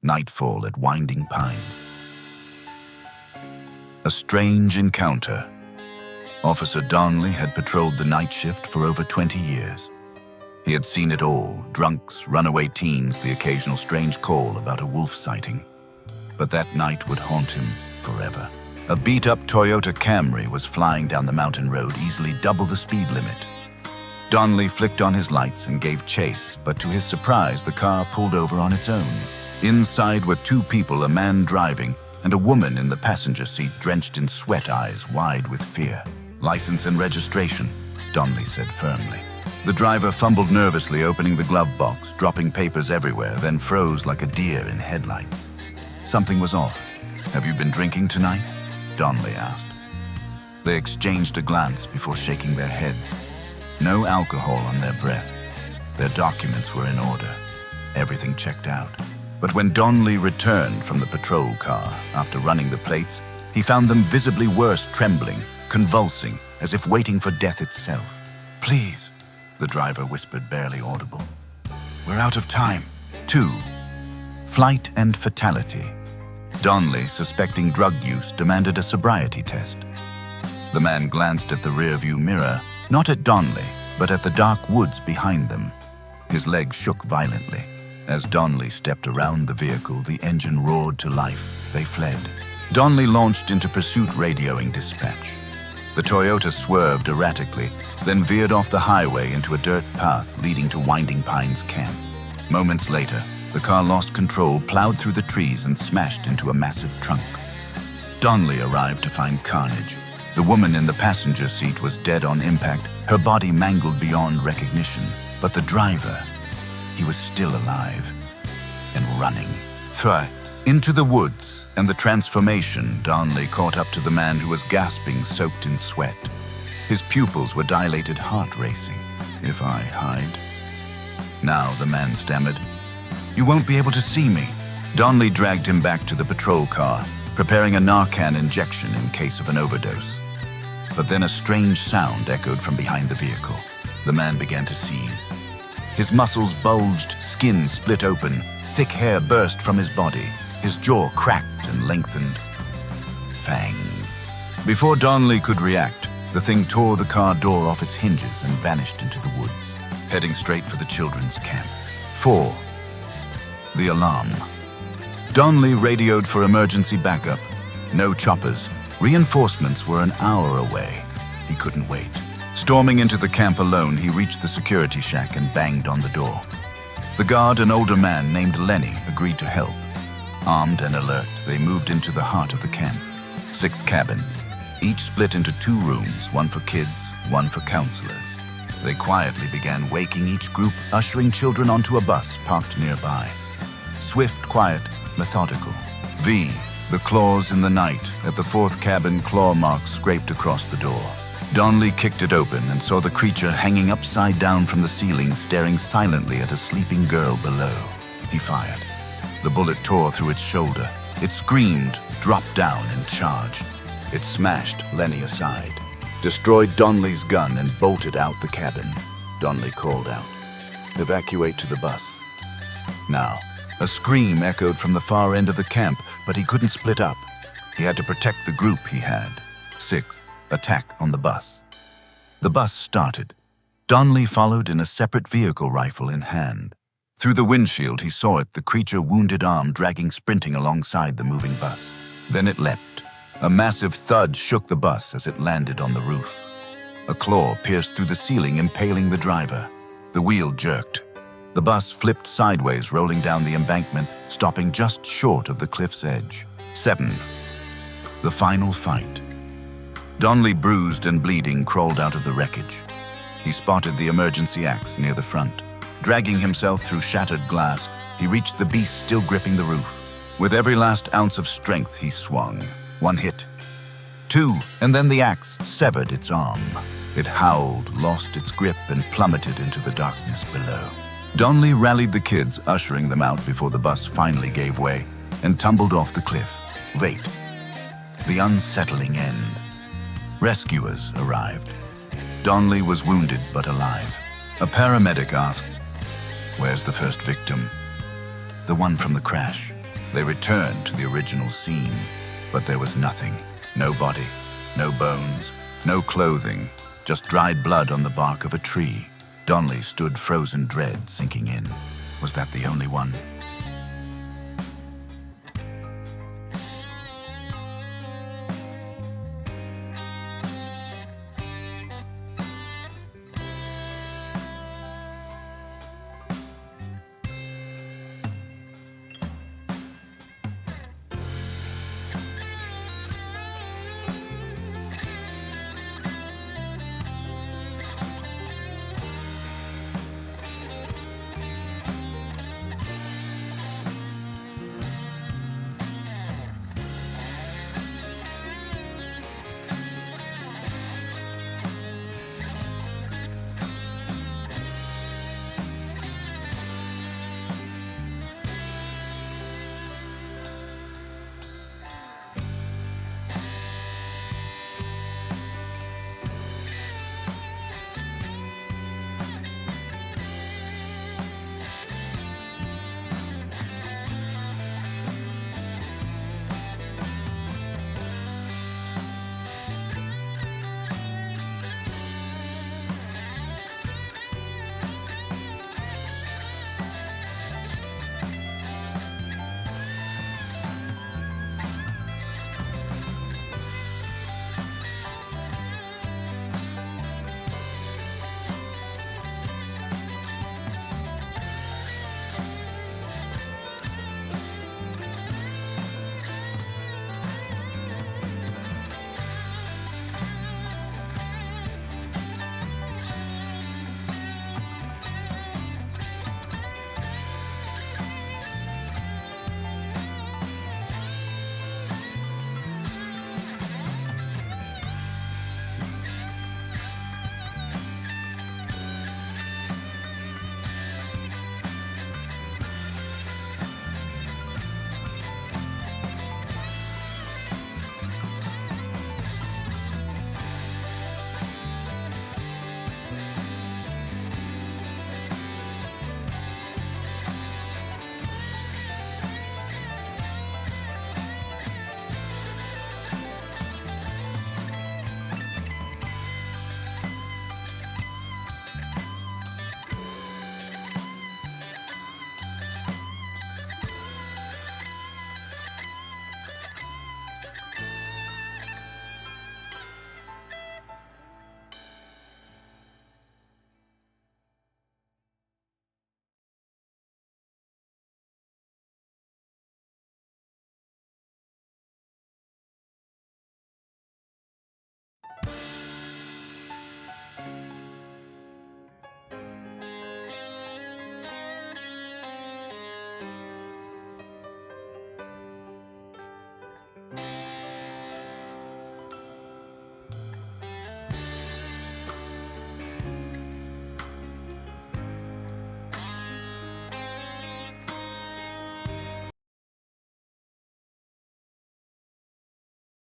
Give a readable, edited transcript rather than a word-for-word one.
Nightfall at Winding Pines. A strange encounter. Officer Donnelly had patrolled the night shift for over 20 years. He had seen it all: drunks, runaway teens, the occasional strange call about a wolf sighting. But that night would haunt him forever. A beat-up Toyota Camry was flying down the mountain road, easily double the speed limit. Donnelly flicked on his lights and gave chase, but to his surprise, the car pulled over on its own. Inside were two people, a man driving, and a woman in the passenger seat, drenched in sweat, eyes wide with fear. "License and registration," Donnelly said firmly. The driver fumbled nervously, opening the glove box, dropping papers everywhere, then froze like a deer in headlights. Something was off. "Have you been drinking tonight?" Donnelly asked. They exchanged a glance before shaking their heads. No alcohol on their breath. Their documents were in order. Everything checked out. But when Donnelly returned from the patrol car after running the plates, he found them visibly worse, trembling, convulsing, as if waiting for death itself. "Please," the driver whispered, barely audible. "We're out of time." 2. Flight and fatality. Donnelly, suspecting drug use, demanded a sobriety test. The man glanced at the rearview mirror, not at Donnelly, but at the dark woods behind them. His legs shook violently. As Donnelly stepped around the vehicle, the engine roared to life. They fled. Donnelly launched into pursuit, radioing dispatch. The Toyota swerved erratically, then veered off the highway into a dirt path leading to Winding Pines camp. Moments later, the car lost control, plowed through the trees, and smashed into a massive trunk. Donnelly arrived to find carnage. The woman in the passenger seat was dead on impact, her body mangled beyond recognition. But the driver, he was still alive and running. Into the woods, and the transformation, Donnelly caught up to the man who was gasping, soaked in sweat. His pupils were dilated, heart racing. "If I hide?" "Now," the man stammered. "You won't be able to see me." Donnelly dragged him back to the patrol car, preparing a Narcan injection in case of an overdose. But then a strange sound echoed from behind the vehicle. The man began to seize. His muscles bulged, skin split open, thick hair burst from his body. His jaw cracked and lengthened. Fangs. Before Donnelly could react, the thing tore the car door off its hinges and vanished into the woods, heading straight for the children's camp. 4. The alarm. Donnelly radioed for emergency backup. No choppers. Reinforcements were an hour away. He couldn't wait. Storming into the camp alone, he reached the security shack and banged on the door. The guard, an older man named Lenny, agreed to help. Armed and alert, they moved into the heart of the camp. 6 cabins, each split into 2 rooms, one for kids, one for counselors. They quietly began waking each group, ushering children onto a bus parked nearby. Swift, quiet, methodical. V, the claws in the night. At the 4th cabin, claw marks scraped across the door. Donnelly kicked it open and saw the creature hanging upside down from the ceiling, staring silently at a sleeping girl below. He fired. The bullet tore through its shoulder. It screamed, dropped down, and charged. It smashed Lenny aside, destroyed Donnelly's gun, and bolted out the cabin. Donnelly called out, "Evacuate to the bus." Now, a scream echoed from the far end of the camp, but he couldn't split up. He had to protect the group he had. 6. Attack on the bus. The bus started. Donnelly followed in a separate vehicle, rifle in hand. Through the windshield, he saw it, the creature wounded arm dragging, sprinting alongside the moving bus. Then it leapt. A massive thud shook the bus as it landed on the roof. A claw pierced through the ceiling, impaling the driver. The wheel jerked. The bus flipped sideways, rolling down the embankment, stopping just short of the cliff's edge. 7. The final fight. Donnelly, bruised and bleeding, crawled out of the wreckage. He spotted the emergency axe near the front. Dragging himself through shattered glass, he reached the beast still gripping the roof. With every last ounce of strength, he swung. 1 hit. 2, and then the axe severed its arm. It howled, lost its grip, and plummeted into the darkness below. Donnelly rallied the kids, ushering them out before the bus finally gave way and tumbled off the cliff. Wait. The unsettling end. Rescuers arrived. Donnelly was wounded but alive. A paramedic asked, "Where's the first victim?" "The one from the crash." They returned to the original scene, but there was nothing. No body, no bones, no clothing, just dried blood on the bark of a tree. Donnelly stood frozen dread sinking in. Was that the only one?